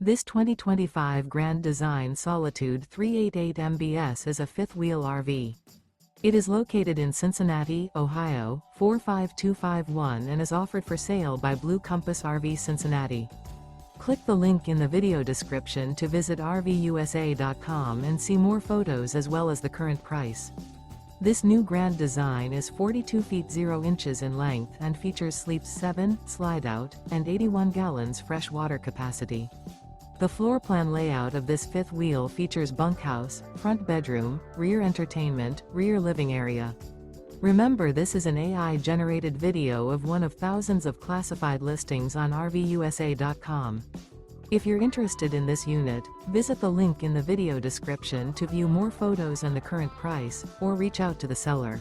This 2025 Grand Design Solitude 388 MBS is a fifth-wheel RV. It is located in Cincinnati, Ohio, 45251 and is offered for sale by Blue Compass RV Cincinnati. Click the link in the video description to visit RVUSA.com and see more photos as well as the current price. This new Grand Design is 42 feet 0 inches in length and features sleeps 7, Slideout, and 81 gallons fresh water capacity. The floor plan layout of this fifth wheel features bunkhouse, front bedroom, rear entertainment, rear living area. Remember, this is an AI-generated video of one of thousands of classified listings on RVUSA.com. If you're interested in this unit, visit the link in the video description to view more photos and the current price, or reach out to the seller.